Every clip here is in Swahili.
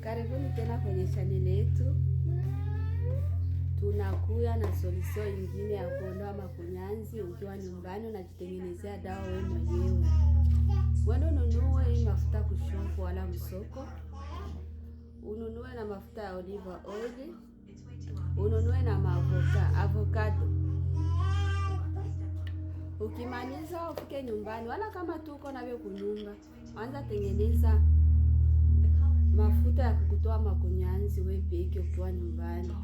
Karibuni tena kwenye chaneli yetu. Tunakuya na solution nyingine ya kuondoa makunyanzi ukiwa nyumbani unajitengenezea dawa wewe mwenyewe. Wewe ununue hii mafuta kushopo wala msoko. Ununue na mafuta ya olive oil. Ununue na avocado. Ukimaliza ufike nyumbani wala kama tuko navyo kunyumba, anza tengeneza mafuta ya kukutoa makunyanzi wewe peke ukiwa nyumbani.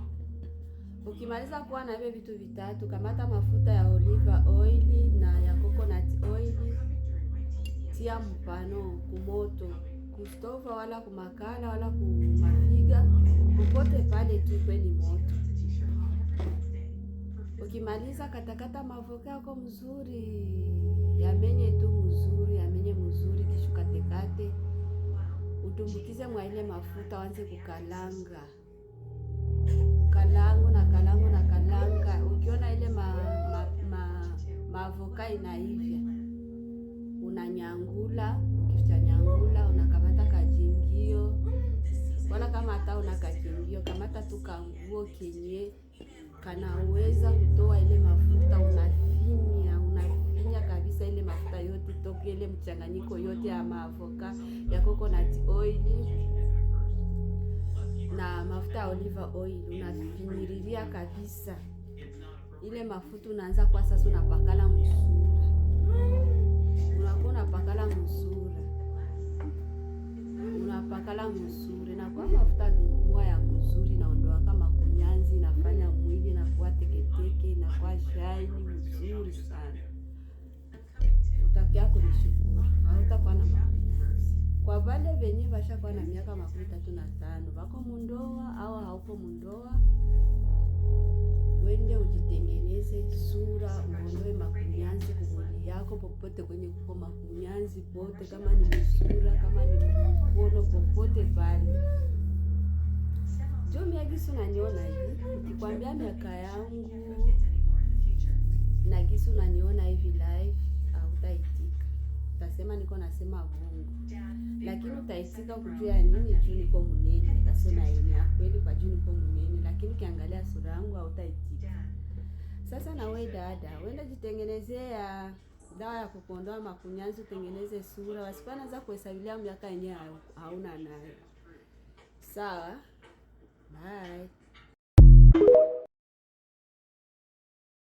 Ukimaliza kuwa na hivyo vitu vitatu, kamata mafuta ya olive oil na ya coconut oil, tia mpano kumoto, kustova wala kumakala wala kumafiga, popote pale tu kwenye moto. Ukimaliza katakata mavoka yako mzuri, yamenye tu mzuri, yamenye mzuri, kisha katekate. Utumbukize mwa ile mafuta wanze kukalanga. Kalango na kalanga. Ukiona ile mavoka inaivya, unanyangula. Ukishanyangula unakamata kajingio. Wala kama hata una kajingio, kamata tu kanguo kenye kanaweza kutoa ile mafuta. Unafinya kabisa ile mafuta yote toke ile mchanganyiko yote ya mavoka ya coconut oil na mafuta ya olive oil. Unafinyiriria kabisa ile mafuta. Unaanza kwa sasa unapakala msura. Unakuwa unapakala msura. Unapakala msura na kwa mafuta nguwa ya mzuri naondoa kama kunyanzi, inafanya mwili na kuwa teketeke na kuwa shine mzuri sana. Utakia kunishukuru. Hautakuwa na makunyanzi. Kwa wale wenye bashakuwa na miaka 35 wako mundoa au hauko mundoa, wende ujitengeneze sura, uondoe makunyanzi kumwili yako popote kwenye kuko makunyanzi pote, kama ni msura, kama ni mkono, popote pale. Jo miagisu naniona hivi, nikikwambia miaka yangu na gisu naniona hivi live, hautaitika. Utasema niko nasema bongo. Lakini utaitika kujua nini juu niko munene. Nitasema yeye ya kweli kwa juu niko munene, lakini ukiangalia sura yangu hautaitika. Sasa na wewe dada, wenda jitengenezea dawa ya kuondoa makunyanzi, utengeneze sura. Wasipana za kuhesabilia miaka yenyewe hauna nayo. Sawa? Bye.